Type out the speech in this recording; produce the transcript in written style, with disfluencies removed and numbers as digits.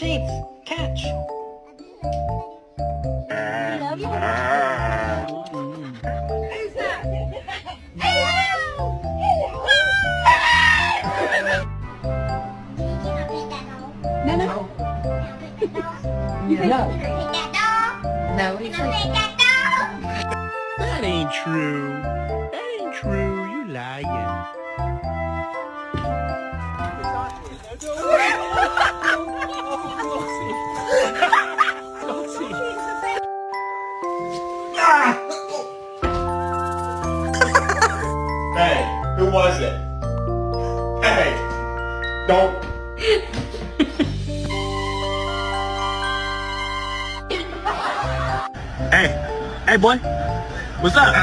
Sheets, catch. Love you. Who's that? No, no. No. No, he's like, That ain't true. That ain't true. You lying. Hey, who was it? Hey, don't. Hey, boy. What's up?